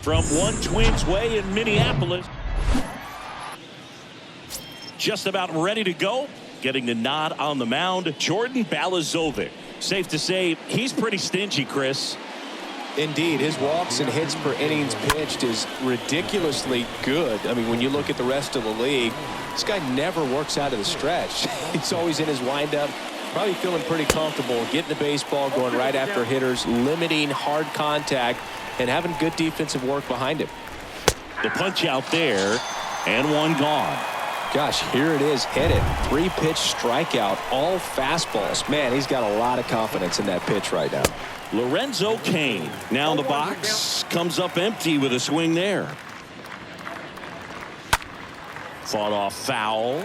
from one Twins way in Minneapolis. Just about ready to go. Getting the nod on the mound, Jordan Balazovic. Safe to say he's pretty stingy, Chris. Indeed, his walks and hits per innings pitched is ridiculously good. I mean, when you look at the rest of the league, this guy never works out of the stretch. He's always in his windup, probably feeling pretty comfortable, getting the baseball, going right after hitters, limiting hard contact, and having good defensive work behind him. The punch out there, and one gone. Gosh, here it is, hit it. 3-pitch strikeout, all fastballs. Man, he's got a lot of confidence in that pitch right now. Lorenzo Cain now in the box, comes up empty with a swing there. Fought off foul.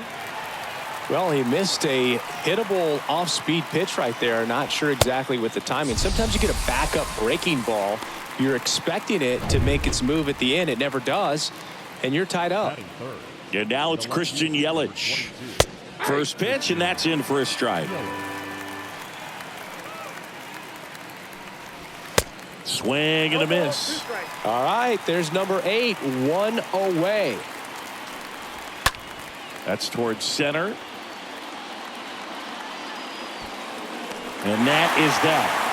Well, he missed a hittable off-speed pitch right there. Not sure exactly with the timing. Sometimes you get a backup breaking ball. You're expecting it to make its move at the end. It never does, and you're tied up. And now it's Christian Yelich. First pitch, and that's in for a strike. Swing and a miss. All right, there's number 8, 1 away. That's towards center. And that is that.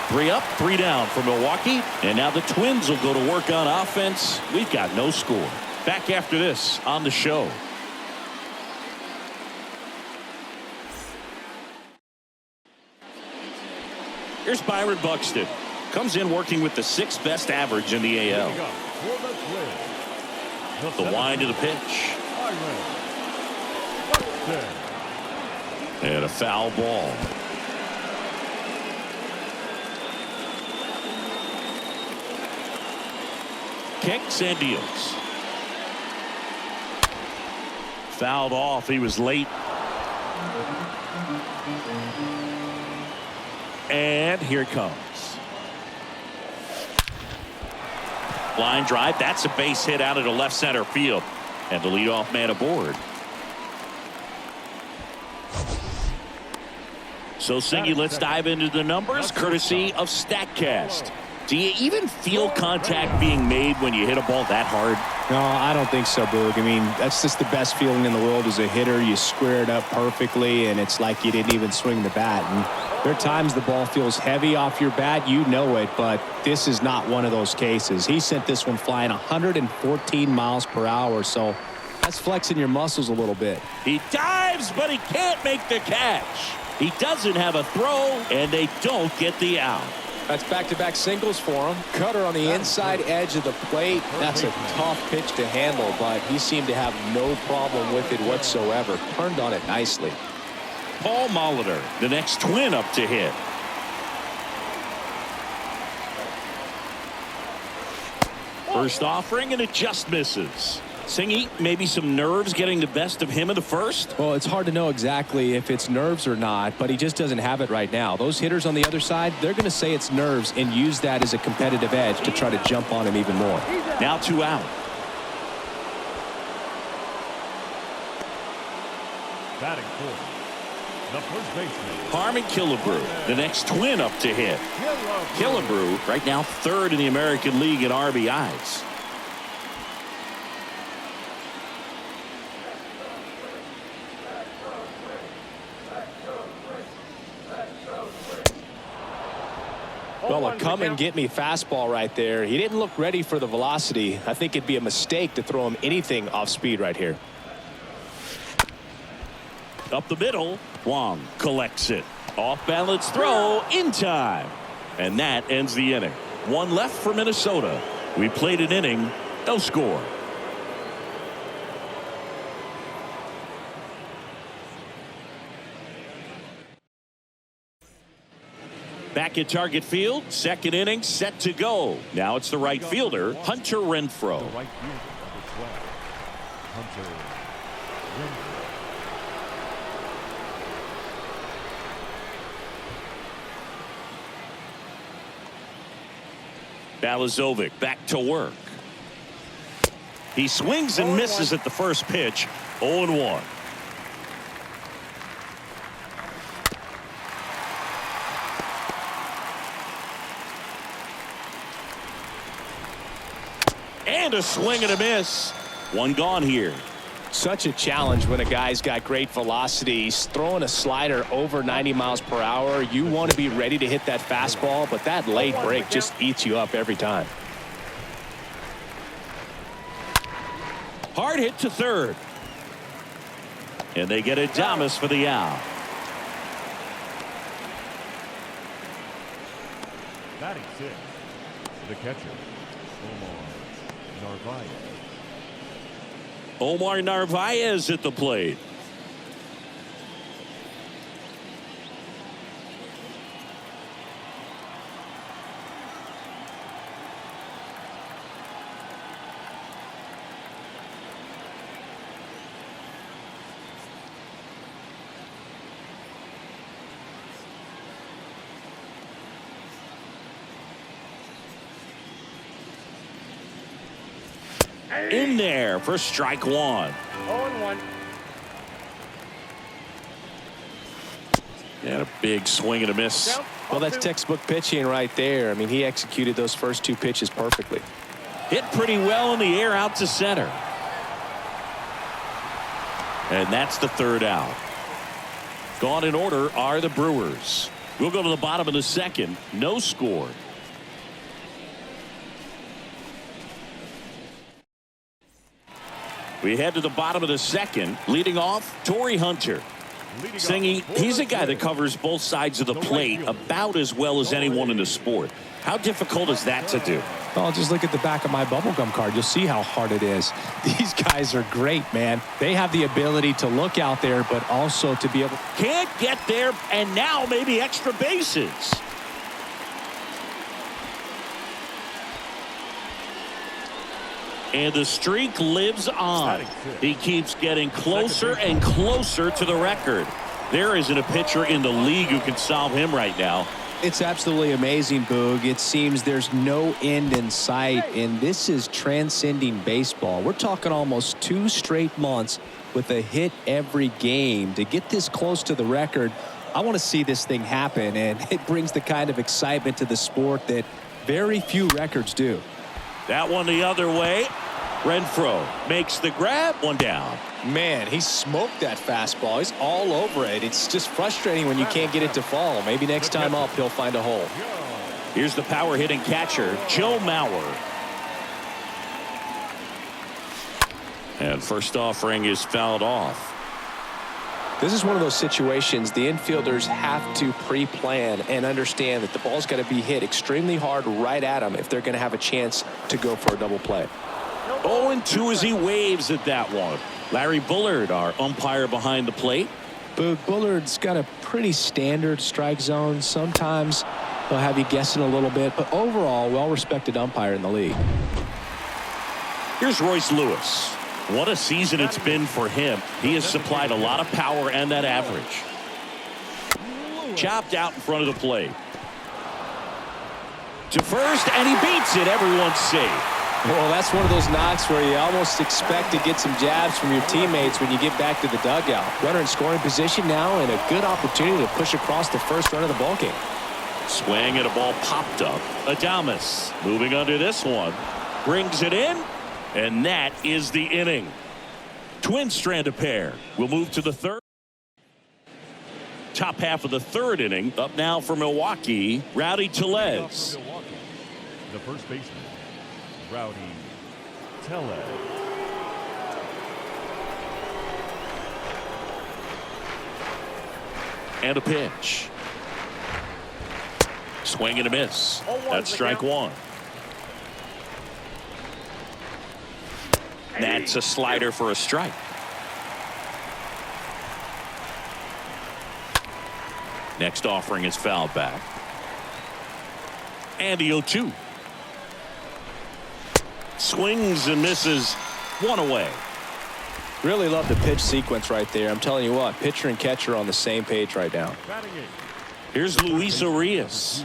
3 up, 3 down for Milwaukee. And now the Twins will go to work on offense. We've got no score. Back after this on the show. Here's Byron Buxton. Comes in working with the 6th best average in the AL. The wind of the pitch. And a foul ball. Kicks and deals. Fouled off. He was late. And here it comes. Line drive. That's a base hit out into left center field. And the leadoff man aboard. So, Singy, let's dive into the numbers courtesy of StatCast. Do you even feel contact being made when you hit a ball that hard? No, I don't think so, Boog. I mean, that's just the best feeling in the world as a hitter. You square it up perfectly, and it's like you didn't even swing the bat. And there are times the ball feels heavy off your bat. You know it, but this is not one of those cases. He sent this one flying 114 miles per hour, so that's flexing your muscles a little bit. He dives, but he can't make the catch. He doesn't have a throw, and they don't get the out. That's back-to-back singles for him. Cutter on the inside edge of the plate. That's a tough pitch to handle, but he seemed to have no problem with it whatsoever. Turned on it nicely. Paul Molitor, the next Twin up to hit. First offering, and it just misses. Singy, maybe some nerves getting the best of him in the first? Well, it's hard to know exactly if it's nerves or not, but he just doesn't have it right now. Those hitters on the other side, they're going to say it's nerves and use that as a competitive edge to try to jump on him even more. Now 2 out. Batting fourth, the first baseman, Harmon Killebrew, the next Twin up to hit. Killebrew, right now 3rd in the American League in RBIs. Well, a come-and-get-me fastball right there. He didn't look ready for the velocity. I think it'd be a mistake to throw him anything off speed right here. Up the middle, Wong collects it. Off-balance throw in time. And that ends the inning. 1 left for Minnesota. We played an inning, no score. Back at Target Field, 2nd inning set to go. Now it's the right fielder, Hunter Renfroe. the right fielder, number 12, Hunter Renfroe. Balazovic back to work. He swings and misses at the first pitch. 0-1. And a swing and a miss. One gone here. Such a challenge when a guy's got great velocity. He's throwing a slider over 90 miles per hour. You want to be ready to hit that fastball, but that late break just eats you up every time. Hard hit to third. And they get Adames for the out. Batting six, the catcher, Narvaez. Omar Narvaez at the plate. In there for strike one. 0-1. And a big swing and a miss. Well, that's textbook pitching right there. I mean, he executed those first two pitches perfectly. Hit pretty well in the air out to center. And that's the third out. Gone in order are the Brewers. We'll go to the bottom of the second. No score. We head to the bottom of the second. Leading off, Torrey Hunter. Singy, he's a guy that covers both sides of the plate about as well as anyone in the sport. How difficult is that to do? Well, just look at the back of my bubblegum card. You'll see how hard it is. These guys are great, man. They have the ability to look out there, but also to be able... Can't get there, and now maybe extra bases. And the streak lives on. He keeps getting closer and closer to the record. There isn't a pitcher in the league who can solve him right now. It's absolutely amazing, Boog. It seems there's no end in sight, and this is transcending baseball. We're talking almost 2 straight months with a hit every game. To get this close to the record, I want to see this thing happen, and it brings the kind of excitement to the sport that very few records do. That one the other way. Renfroe makes the grab. One down. Man, he smoked that fastball. He's all over it. It's just frustrating when you can't get it to fall. Maybe next time up he'll find a hole. Here's the power hitting catcher, Joe Mauer. And first offering is fouled off. This is one of those situations the infielders have to pre-plan and understand that the ball's got to be hit extremely hard right at them if they're going to have a chance to go for a double play. 0-2 as he waves at that one. Larry Bullard, our umpire behind the plate. But Bullard's got a pretty standard strike zone. Sometimes he'll have you guessing a little bit, but overall, well-respected umpire in the league. Here's Royce Lewis. What a season it's been for him. He has supplied a lot of power and that average. Chopped out in front of the plate. To first, and he beats it. Everyone's safe. Well, that's one of those knocks where you almost expect to get some jabs from your teammates when you get back to the dugout. Runner in scoring position now, and a good opportunity to push across the first run of the ballgame. Swing and a ball popped up. Adames moving under this one. Brings it in, and that is the inning. Twin strand pair. We'll move to the third. Top half of the third inning. Up now for Milwaukee, Rowdy Tellez. The first baseman, Rowdy Tellez. And a pitch. Swing and a miss. That's strike one. That's a slider for a strike. Next offering is fouled back. And the 0-2. Swings and misses. One away. Really love the pitch sequence right there. I'm telling you what, pitcher and catcher are on the same page right now. Here's Luis Urias.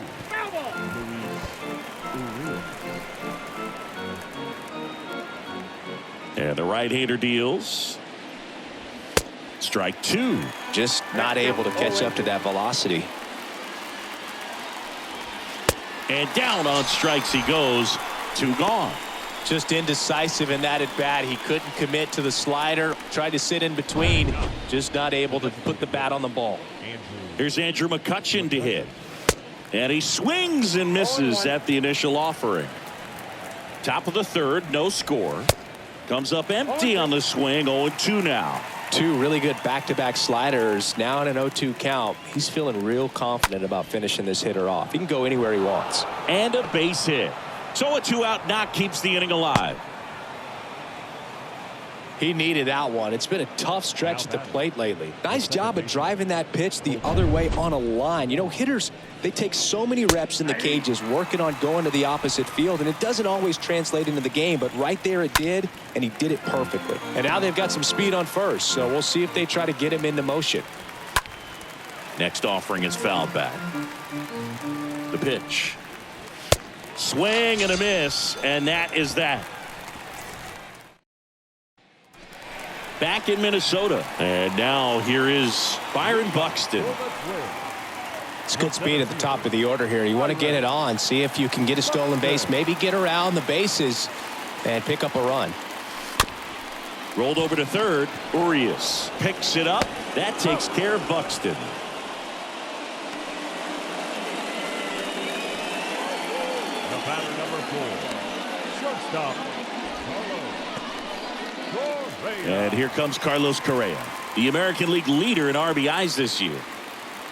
And the right-hander deals. Strike two. Just not able to catch up to that velocity. And down on strikes he goes. Two gone. Just indecisive in that at bat. He couldn't commit to the slider. Tried to sit in between. Just not able to put the bat on the ball. Here's Andrew McCutchen to hit. And he swings and misses at the initial offering. Top of the third, no score. Comes up empty on the swing, 0-2 now. Two really good back-to-back sliders. Now in an 0-2 count. He's feeling real confident about finishing this hitter off. He can go anywhere he wants. And a base hit. So a 2-out knock keeps the inning alive. He needed that one. It's been a tough stretch at the plate lately. Nice job of driving that pitch the other way on a line. You know, hitters, they take so many reps in the cages working on going to the opposite field, and it doesn't always translate into the game, but right there it did, and he did it perfectly. And now they've got some speed on first, so we'll see if they try to get him into motion. Next offering is fouled back. The pitch. Swing and a miss, and that is that. Back in Minnesota. And now here is Byron Buxton. It's good speed at the top of the order here. You want to get it on, see if you can get a stolen base, maybe get around the bases and pick up a run. Rolled over to third. Urias picks it up. That takes care of Buxton. The batter number 4, shortstop. And here comes Carlos Correa, the American League leader in RBIs this year.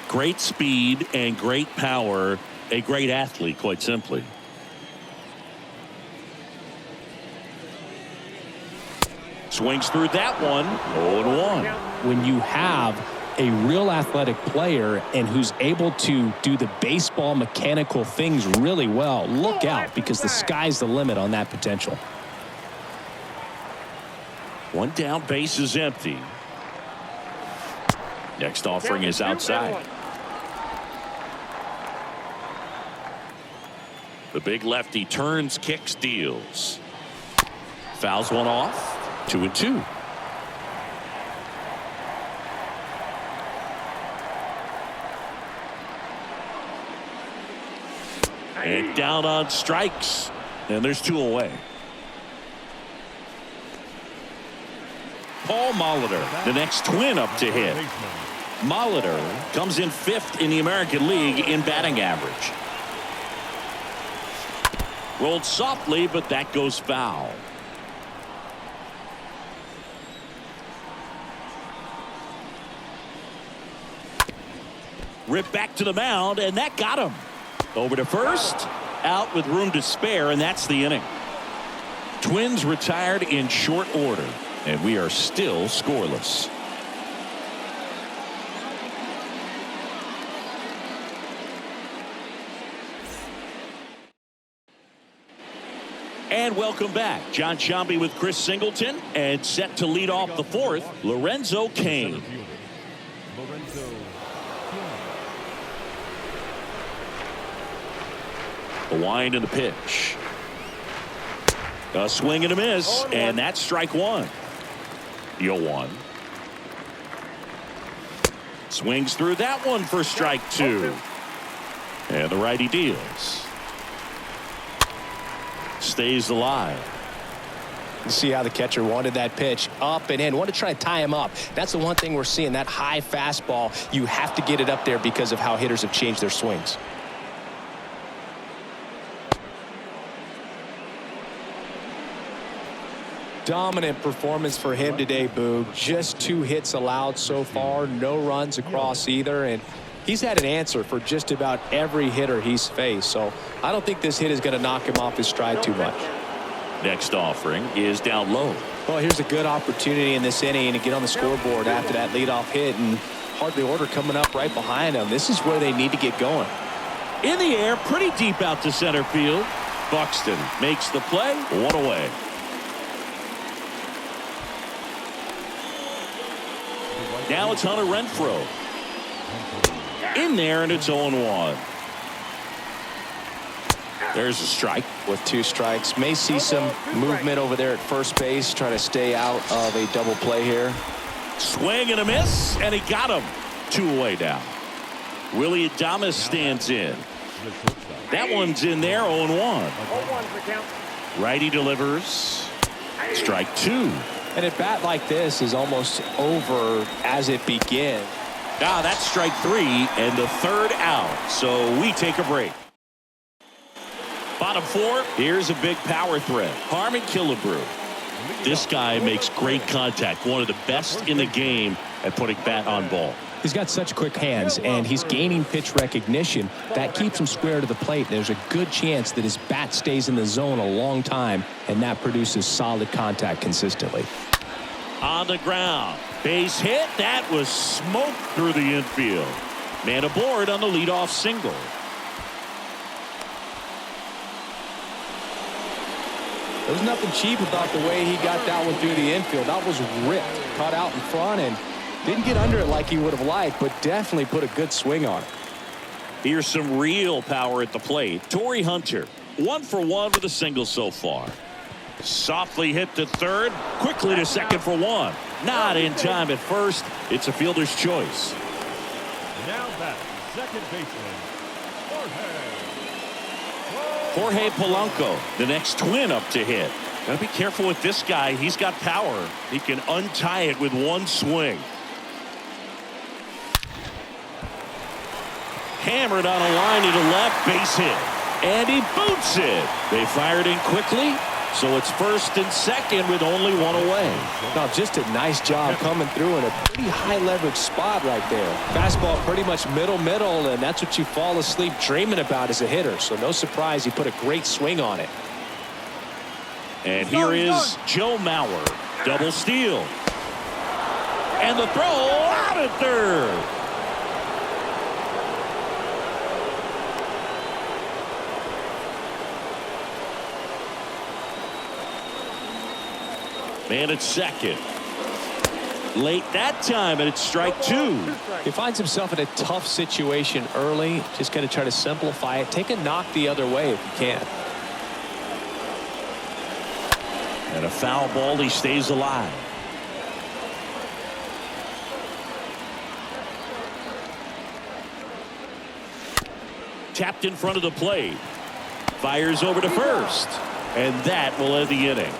Great speed and great power. A great athlete, quite simply. Swings through that one. 0-1. When you have a real athletic player and who's able to do the baseball mechanical things really well, look out, because the sky's the limit on that potential. One down, base is empty. Next offering is outside. The big lefty turns, kicks, deals. Fouls one off. 2-2. And down on strikes. And there's 2 away. Paul Molitor, the next twin up to hit. Molitor comes in 5th in the American League in batting average. Rolled softly, but that goes foul. Ripped back to the mound, and that got him. Over to first, out with room to spare, and that's the inning. Twins retired in short order, and we are still scoreless. And welcome back. John Sciambi with Chris Singleton, and set to lead off the 4th, Lorenzo Cain. The wind and the pitch. A swing and a miss, and that's strike 1. 0-1. Swings through that one for strike 2. And the righty deals. Stays alive. You see how the catcher wanted that pitch up and in. Want to try to tie him up. That's the one thing we're seeing, that high fastball. You have to get it up there because of how hitters have changed their swings. Dominant performance for him today, Boog. Just 2 hits allowed so far. No runs across either. And he's had an answer for just about every hitter he's faced. So I don't think this hit is going to knock him off his stride too much. Next offering is down low. Well, here's a good opportunity in this inning to get on the scoreboard after that leadoff hit, and hardly order coming up right behind him. This is where they need to get going. In the air, pretty deep out to center field. Buxton makes the play. 1 away. Now it's Hunter Renfroe. In there, and it's 0-1. There's a strike. With 2 strikes. May see some movement over there at first base, trying to stay out of a double play here. Swing and a miss, and he got him. 2 away now. Willie Adames stands in. That one's in there, 0-1. Righty delivers. Strike two. And a bat like this is almost over as it begins. Ah, that's strike three and the third out. So we take a break. Bottom four. Here's a big power threat. Harmon Killebrew. This guy makes great contact. One of the best in the game at putting bat on ball. He's got such quick hands, and he's gaining pitch recognition. That keeps him square to the plate. There's a good chance that his bat stays in the zone a long time, and that produces solid contact consistently. On the ground. Base hit. That was smoked through the infield. Man aboard on the leadoff single. There's nothing cheap about the way he got that one through the infield. That was ripped, caught out in front, and didn't get under it like he would have liked, but definitely put a good swing on it. Here's some real power at the plate. Torrey Hunter, 1 for 1 with a single so far. Softly hit to third, quickly to second for 1. Not in time at first. It's a fielder's choice. Now back, second baseman, Jorge Polanco, the next twin up to hit. Gotta be careful with this guy. He's got power. He can untie it with one swing. Hammered on a line to the left, base hit. And he boots it. They fired in quickly, so it's first and second with only one away. Now, just a nice job coming through in a pretty high leverage spot right there. Fastball pretty much middle, and that's what you fall asleep dreaming about as a hitter. So no surprise he put a great swing on it. And here is Joe Mauer. Double steal. And the throw out at third. Man at second. Late that time, and it's strike two. He finds himself in a tough situation early. Just got to try to simplify it. Take a knock the other way if you can. And a foul ball, he stays alive. Tapped in front of the plate. Fires over to first. And that will end the inning.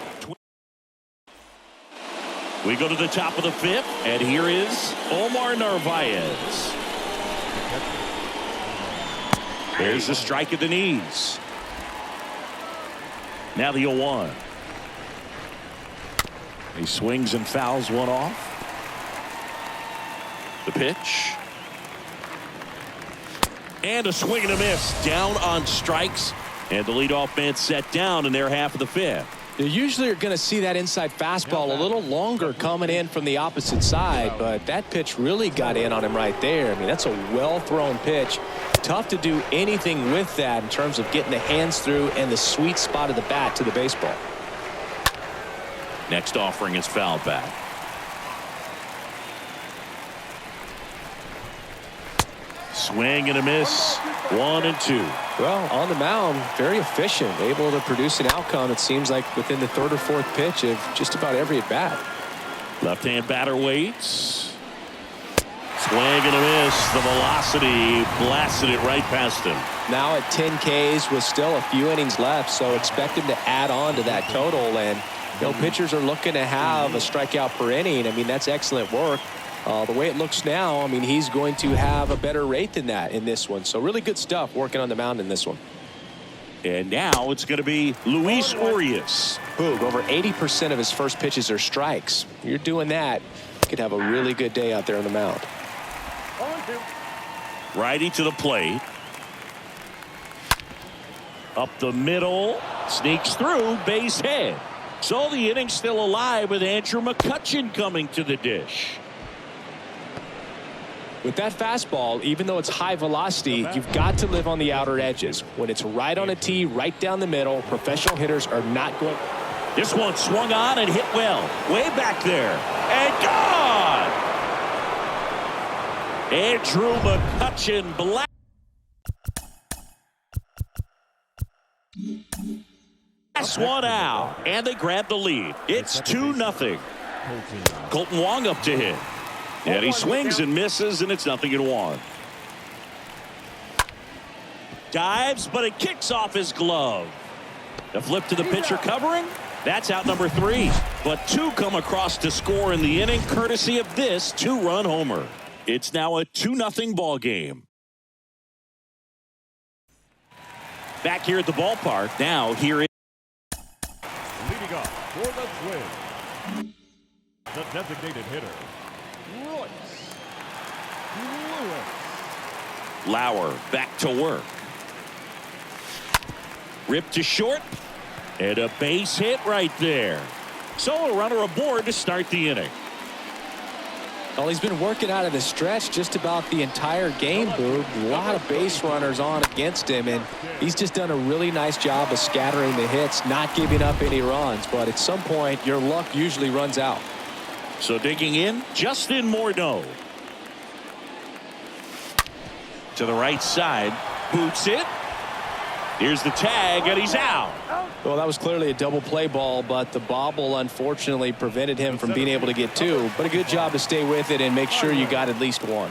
We go to the top of the fifth, and here is Omar Narvaez. There's a strike at the knees. Now the 0-1. He swings and fouls one off. The pitch. And a swing and a miss. Down on strikes. And the leadoff man set down in their half of the fifth. You usually are going to see that inside fastball a little longer coming in from the opposite side, but that pitch really got in on him right there. I mean, that's a well-thrown pitch. Tough to do anything with that in terms of getting the hands through and the sweet spot of the bat to the baseball. Next offering is foul back. Swing and a miss. 1 and 2. Well, on the mound, very efficient, able to produce an outcome, it seems like, within the third or fourth pitch of just about every at bat. Left-hand batter waits. Swing and a miss. The velocity blasted it right past him. Now at 10 Ks with still a few innings left, so expect him to add on to that total. And, you know, pitchers are looking to have a strikeout per inning. I mean, that's excellent work. The way it looks now, I mean, he's going to have a better rate than that in this one. So really good stuff working on the mound in this one. And now it's going to be Luis Urias. Boog, over 80% of his first pitches are strikes. You're doing that, you could have a really good day out there on the mound. Righty to the plate. Up the middle. Sneaks through. Base hit. So the inning's still alive with Andrew McCutchen coming to the dish. With that fastball, even though it's high velocity, you've got to live on the outer edges. When it's right on a tee, right down the middle, professional hitters are not going. This one swung on and hit well. Way back there. And gone! Andrew McCutchen black. Last one out. And they grab the lead. It's 2-0. Colton Wong up to hit. And he swings and misses, and it's 0-1. Dives, but it kicks off his glove. A flip to the pitcher covering. That's out number 3. But 2 come across to score in the inning, courtesy of this 2-run homer. It's now a 2-0 ball game. Back here at the ballpark. Now here is Leading off for the Twins, the designated hitter, Royce Lewis. Lauer back to work. Ripped to short. And a base hit right there. So a runner aboard to start the inning. Well, he's been working out of the stretch just about the entire game, Boog. A lot of base runners on against him, and he's just done a really nice job of scattering the hits, not giving up any runs. But at some point, your luck usually runs out. So digging in, Justin Morneau. To the right side, boots it. Here's the tag, and he's out. Well, that was clearly a double play ball, but the bobble unfortunately prevented him from being able to get 2. But a good job to stay with it and make sure you got at least 1.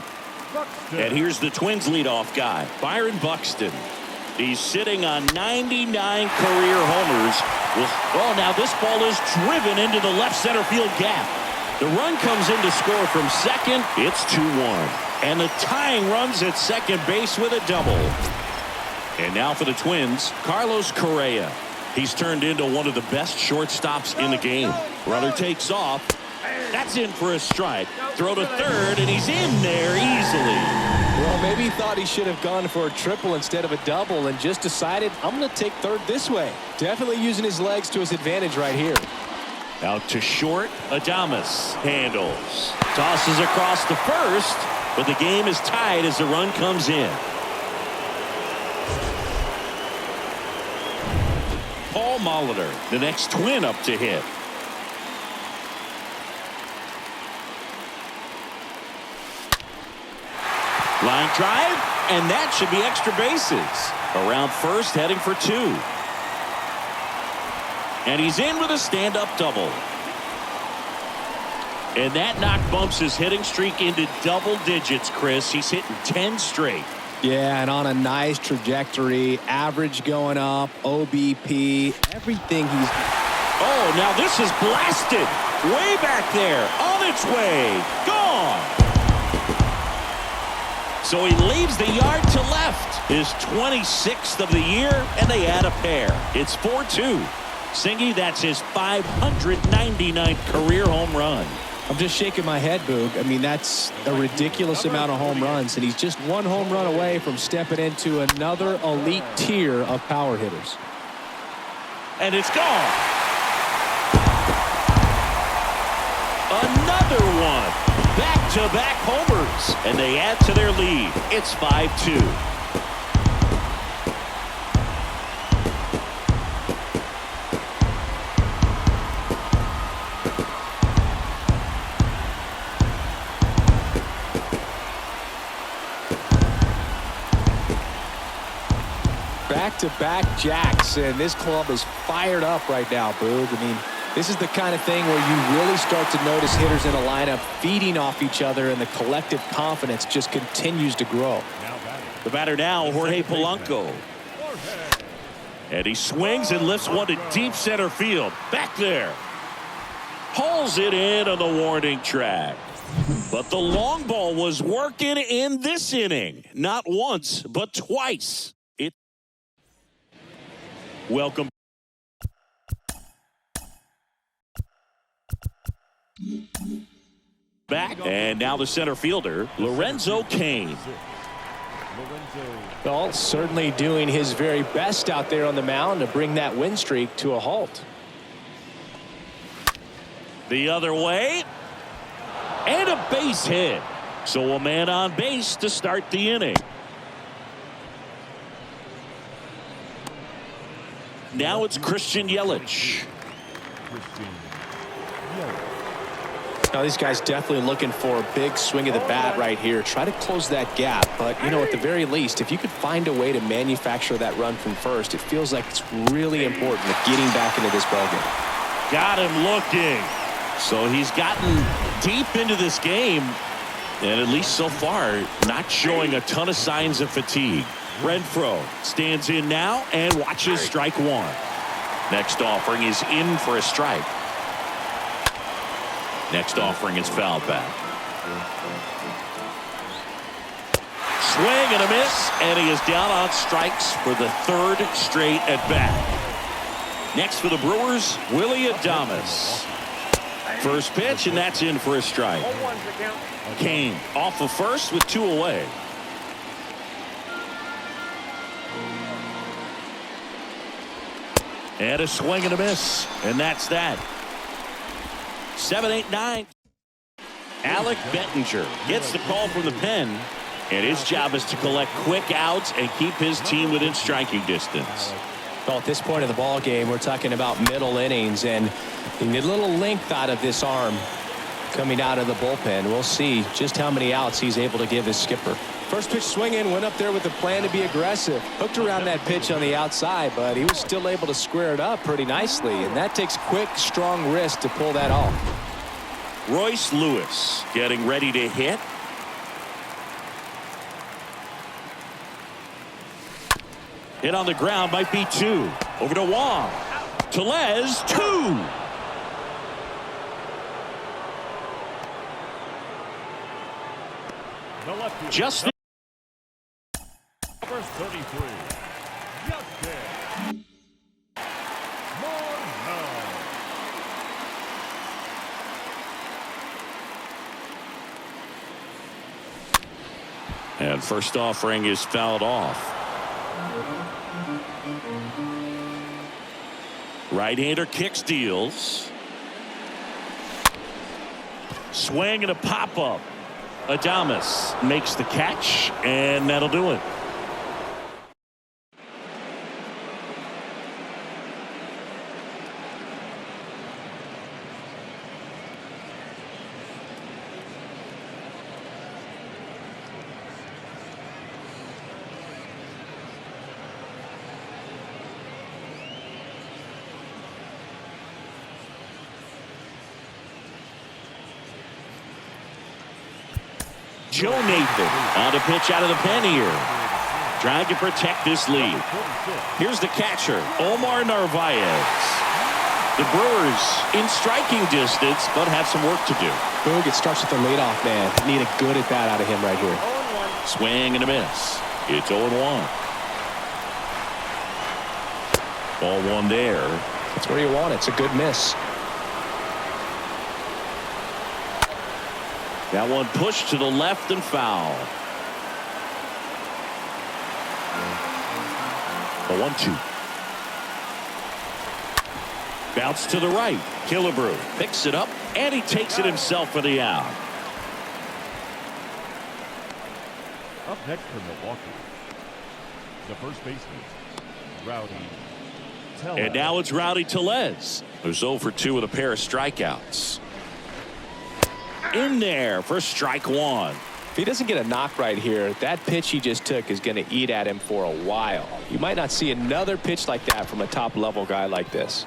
And here's the Twins leadoff guy, Byron Buxton. He's sitting on 99 career homers. Well, now this ball is driven into the left center field gap. The run comes in to score from second. It's 2-1. And the tying runs at second base with a double. And now for the Twins, Carlos Correa. He's turned into one of the best shortstops in the game. Runner takes off. That's in for a strike. Throw to third, and he's in there easily. Well, maybe he thought he should have gone for a triple instead of a double and just decided, I'm going to take third this way. Definitely using his legs to his advantage right here. Out to short, Adames handles. Tosses across to first, but the game is tied as the run comes in. Paul Molitor, the next Twin up to hit. Line drive, and that should be extra bases. Around first, heading for 2. And he's in with a stand-up double. And that knock bumps his hitting streak into double digits, Chris. He's hitting 10 straight. Yeah, and on a nice trajectory, average going up, OBP, everything he's... Oh, now this is blasted. Way back there, on its way, gone. So he leaves the yard to left. His 26th of the year, and they add a pair. It's 4-2. Singy, that's his 599th career home run. I'm just shaking my head, Boog. I mean, that's a ridiculous amount of home runs, and he's just 1 home run away from stepping into another elite tier of power hitters. And it's gone. Another one. Back-to-back homers, and they add to their lead. It's 5-2. Back-to-back jacks, and this club is fired up right now, Boog. I mean, this is the kind of thing where you really start to notice hitters in a lineup feeding off each other, and the collective confidence just continues to grow. The batter now, Jorge Polanco. And he swings and lifts one to deep center field. Back there. Hauls it in on the warning track. But the long ball was working in this inning. Not once, but twice. Welcome back. And now the center fielder, Lorenzo Cain. Well, certainly doing his very best out there on the mound to bring that win streak to a halt. The other way. And a base hit. So a man on base to start the inning. Now it's Christian Yelich. Now these guys definitely looking for a big swing of the bat right here. Try to close that gap. But, you know, at the very least, if you could find a way to manufacture that run from first, it feels like it's really important at getting back into this ballgame. Got him looking. So he's gotten deep into this game. And at least so far, not showing a ton of signs of fatigue. Renfroe stands in now and watches strike 1. Next offering is in for a strike. Next offering is fouled back. Swing and a miss, and he is down on strikes for the third straight at bat. Next for the Brewers, Willie Adames. First pitch, and that's in for a strike. Kane off of first with 2 away. And a swing and a miss, and that's that. 7-8-9. Alec Bettinger gets the call from the pen, and his job is to collect quick outs and keep his team within striking distance. Well, at this point of the ball game, we're talking about middle innings, and you need a little length out of this arm coming out of the bullpen. We'll see just how many outs he's able to give his skipper. First pitch swinging, went up there with a plan to be aggressive. Hooked around that pitch on the outside, but he was still able to square it up pretty nicely, and that takes quick, strong wrist to pull that off. Royce Lewis getting ready to hit. Hit on the ground, might be 2. Over to Wong. Tellez, 2. Just Number 33. Justin Morneau. And first offering is fouled off. Right-hander kicks, deals. Swing and a pop-up. Adames makes the catch, and that'll do it. Joe Nathan on to pitch out of the pen here, trying to protect this lead. Here's the catcher, Omar Narvaez. The Brewers in striking distance, but have some work to do. Boog, it starts with the leadoff man. Need a good at bat out of him right here. Swing and a miss. It's 0-1. Ball 1 there. That's where you want it. It's a good miss. That one pushed to the left and foul. A 1-2. Bounce to the right. Killebrew picks it up, and he takes it himself for the out. Up next for Milwaukee, the first baseman, Rowdy Tellez. And now it's Rowdy Tellez, who's 0 for 2 with a pair of strikeouts. In there for strike 1. If he doesn't get a knock right here, that pitch he just took is going to eat at him for a while. You might not see another pitch like that from a top-level guy like this.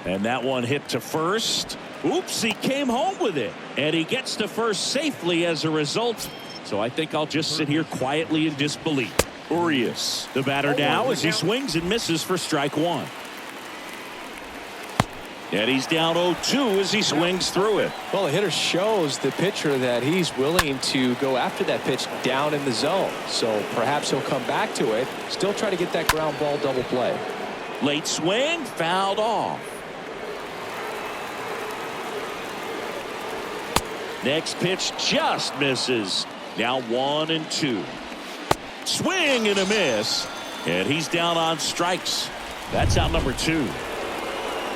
And that one hit to first. Oops, he came home with it. And he gets to first safely as a result. So I think I'll just sit here quietly in disbelief. Urias, the batter now as he swings and misses for strike 1. And he's down 0-2 as he swings through it. Well, the hitter shows the pitcher that he's willing to go after that pitch down in the zone. So perhaps he'll come back to it, still try to get that ground ball double play. Late swing, fouled off. Next pitch just misses. Now 1-2. Swing and a miss. And he's down on strikes. That's out number 2.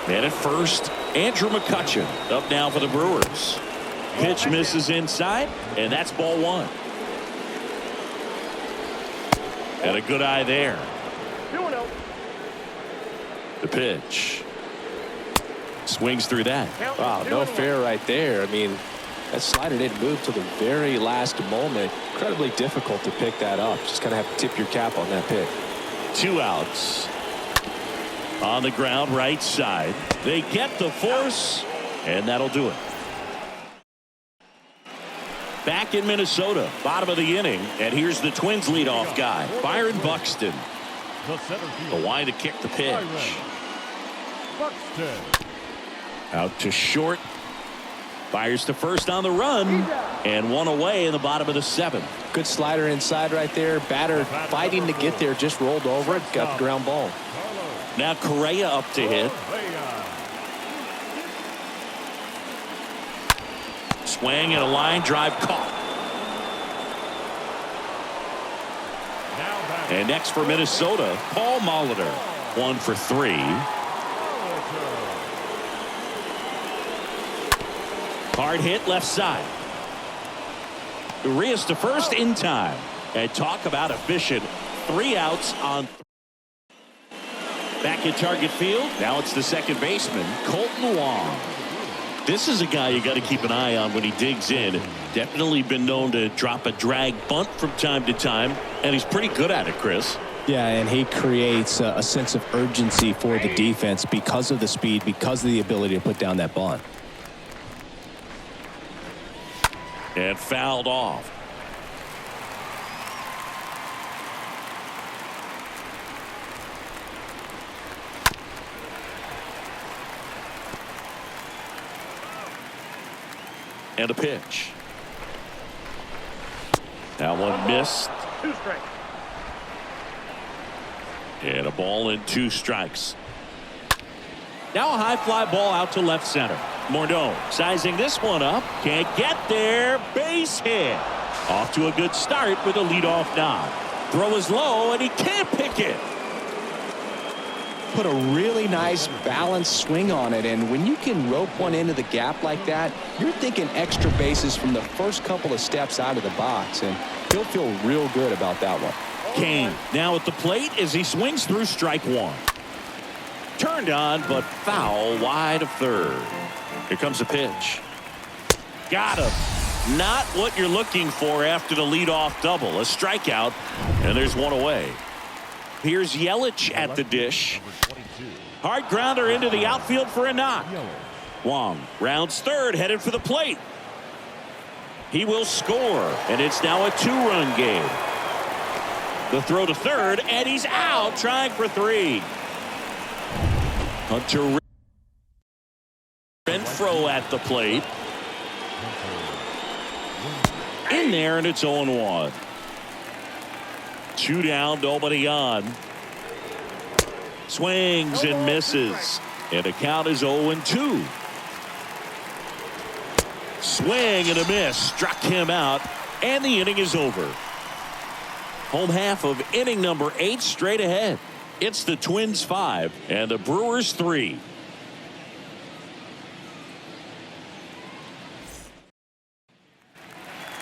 And at first, Andrew McCutchen up now for the Brewers. Pitch misses inside, and that's ball 1. And a good eye there. The pitch. Swings through that. Wow, no fair right there. I mean, that slider didn't move to the very last moment. Incredibly difficult to pick that up. Just kind of have to tip your cap on that pitch. 2 outs. On the ground, right side. They get the force, and that'll do it. Back in Minnesota, bottom of the inning, and here's the Twins leadoff guy, Byron Buxton. The line to kick the pitch. Buxton. Out to short. Fires to first on the run. And one away in the bottom of the 7th. Good slider inside right there. Batter fighting to get there, just rolled over it, got the ground ball. Now Correa up to hit. Swing and a line drive caught. And next for Minnesota, Paul Molitor. 1 for 3. Hard hit left side. Urias to first in time. And talk about efficient. 3 outs on. Back at target field. Now it's the second baseman, Colton Wong. This is a guy you got to keep an eye on when he digs in. Definitely been known to drop a drag bunt from time to time, and he's pretty good at it, Chris. Yeah, and he creates a sense of urgency for the defense because of the speed, because of the ability to put down that bunt. And fouled off. And a pitch. That one missed. 2 strikes. And a ball and 2 strikes. Now a high fly ball out to left center. Morneau sizing this one up. Can't get there. Base hit. Off to a good start with a leadoff nod. Throw is low and he can't pick it. Put a really nice balanced swing on it, and when you can rope one into the gap like that, you're thinking extra bases from the first couple of steps out of the box, and he'll feel real good about that one. Kane now at the plate as he swings through strike 1. Turned on but foul wide of third. Here comes a pitch. Got him. Not what you're looking for after the leadoff double. A strikeout, and there's one away. Here's Yelich at the dish. Hard grounder into the outfield for a knock. Wong rounds third, headed for the plate. He will score, and it's now a 2-run game. The throw to third, and he's out, trying for 3. Hunter Renfroe at the plate. In there, and it's 0-1. 2 down, nobody on. Swings and misses. And the count is 0-2. Swing and a miss. Struck him out. And the inning is over. Home half of inning number 8 straight ahead. It's the Twins 5 and the Brewers 3.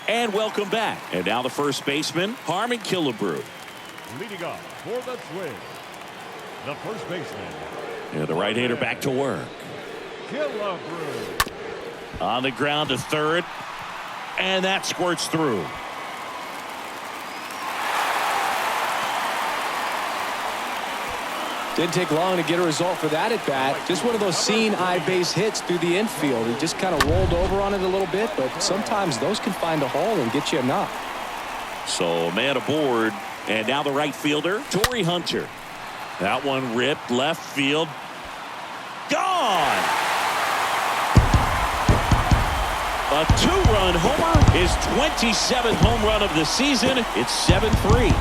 And welcome back. And now the first baseman, Harmon Killebrew. Leading off for the Twins, the first baseman. And the right-hander back to work. Killebrew. On the ground to third. And that squirts through. Didn't take long to get a result for that at bat. Just one of those seeing eye base hits through the infield. He just kind of rolled over on it a little bit, but sometimes those can find a hole and get you a knock. So man aboard, and now the right fielder, Torrey Hunter. That one ripped left field. Gone. A 2-run homer, his 27th home run of the season. It's 7-3.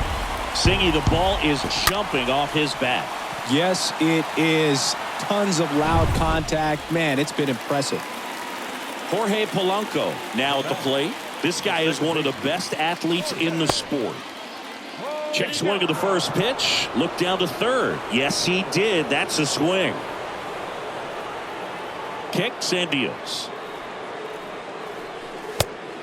Singy, the ball is jumping off his bat. Yes, it is. Tons of loud contact. Man, it's been impressive. Jorge Polanco now at the plate. This guy is one of the best athletes in the sport. Check swing of the first pitch. Look down to third. Yes, he did. That's a swing. Kicks and deals.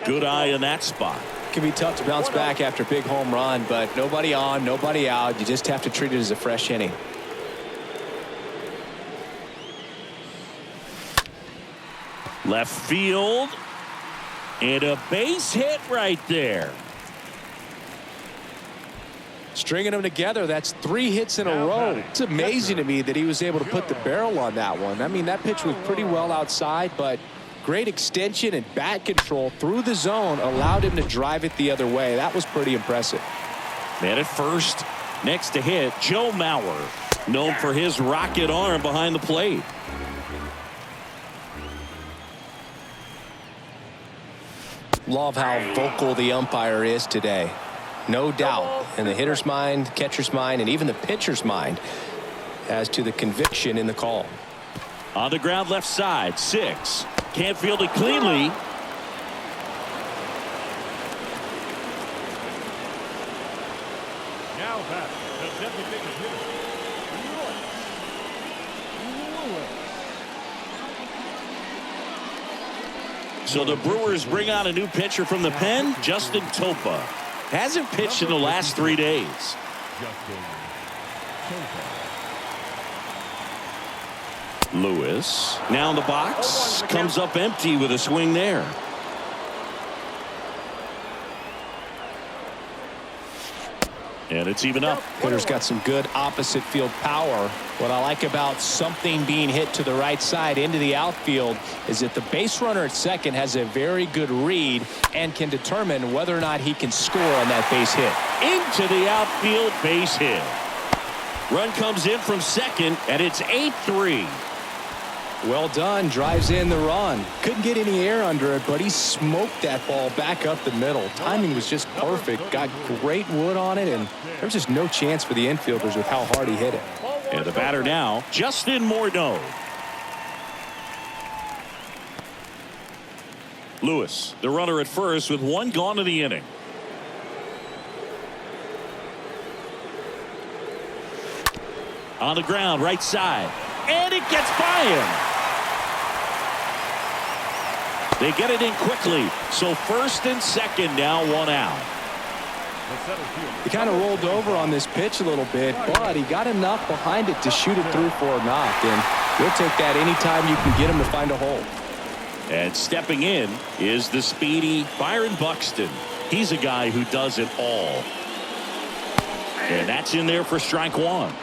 Good eye in that spot. It can be tough to bounce back after a big home run, but nobody on, nobody out. You just have to treat it as a fresh inning. Left field. And a base hit right there. Stringing them together, that's 3 hits in a row. It's amazing to me that he was able to put the barrel on that one. I mean, that pitch was pretty well outside, but great extension and bat control through the zone allowed him to drive it the other way. That was pretty impressive. Man at first. Next to hit, Joe Mauer. known for his rocket arm behind the plate. Love how vocal the umpire is today. No doubt in the hitter's mind, catcher's mind, and even the pitcher's mind as to the conviction in the call. On the ground left side, 6. Can't field it cleanly. Now back, the designated hitter. So the Brewers bring out a new pitcher from the pen, Justin Topa. Hasn't pitched in the last 3 days. Justin Topa. Lewis now in the box, comes up empty with a swing there. And it's even up. Hitter's got some good opposite field power. What I like about something being hit to the right side into the outfield is that the base runner at second has a very good read and can determine whether or not he can score on that base hit. Into the outfield, base hit. Run comes in from second, and it's 8-3. Well done. Drives in the run. Couldn't get any air under it, but he smoked that ball back up the middle. Timing was just perfect. Got great wood on it, and there was just no chance for the infielders with how hard he hit it. And the batter now, Justin Morneau. Lewis, the runner at first with 1 gone in the inning. On the ground, right side. And it gets by him. They get it in quickly. So first and second now, 1 out. He kind of rolled over on this pitch a little bit, but he got enough behind it to shoot it through for a knock. And you'll take that anytime you can get him to find a hole. And stepping in is the speedy Byron Buxton. He's a guy who does it all. And that's in there for strike 1.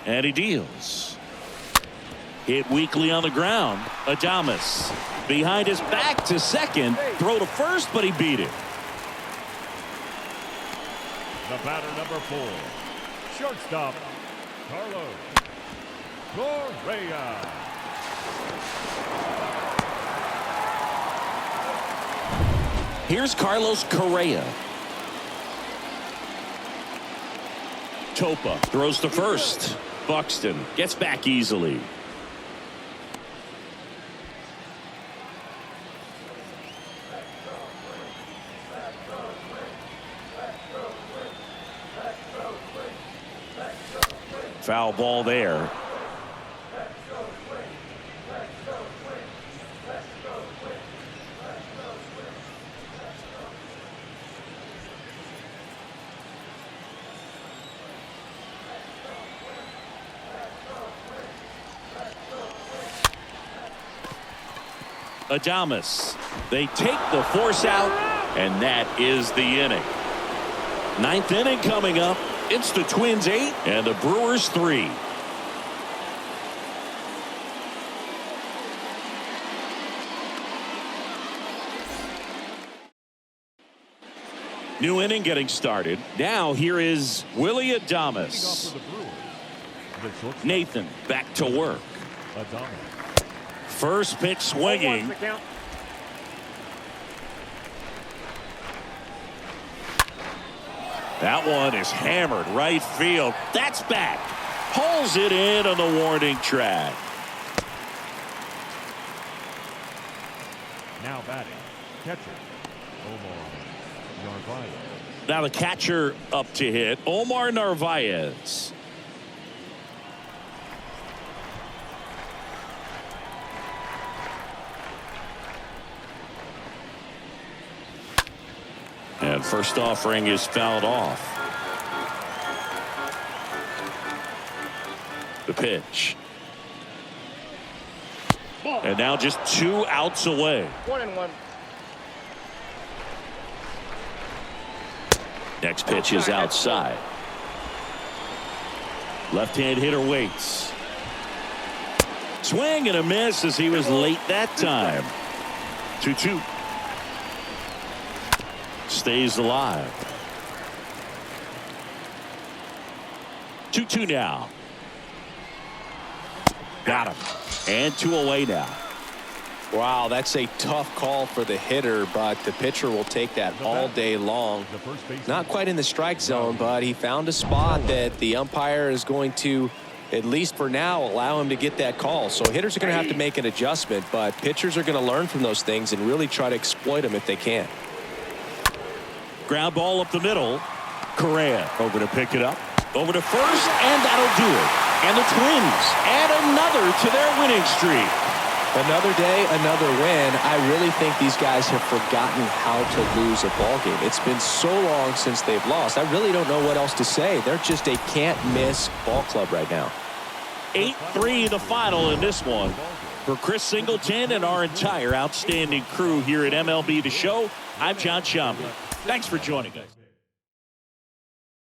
And he deals. Hit weakly on the ground. Adames behind his back to second. Throw to first, but he beat it. The batter number 4. Shortstop, Carlos Correa. Here's Carlos Correa. Topa throws to first. Buxton gets back easily. Foul ball there. Adames. They take the force out, and that is the inning. 9th inning coming up. It's the Twins 8 and the Brewers 3. New inning getting started. Now here is Willie Adames. Nathan back to work. First pitch swinging. That one is hammered right field. That's back. Pulls it in on the warning track. Now batting, catcher Omar Narvaez. Now the catcher up to hit, Omar Narvaez. And first offering is fouled off. The pitch. And now just 2 outs away. 1-1. Next pitch is outside. Left-hand hitter waits. Swing and a miss as he was late that time. 2-2. Stays alive. 2-2 now. Got him. And 2 away now. Wow, that's a tough call for the hitter, but the pitcher will take that all day long. Not quite in the strike zone, but he found a spot that the umpire is going to, at least for now, allow him to get that call. So hitters are going to have to make an adjustment, but pitchers are going to learn from those things and really try to exploit them if they can. Ground ball up the middle. Correa over to pick it up. Over to first, and that'll do it. And the Twins add another to their winning streak. Another day, another win. I really think these guys have forgotten how to lose a ball game. It's been so long since they've lost. I really don't know what else to say. They're just a can't-miss ball club right now. 8-3 the final in this one. For Chris Singleton and our entire outstanding crew here at MLB The Show, I'm John Sciambi. Thanks for joining us.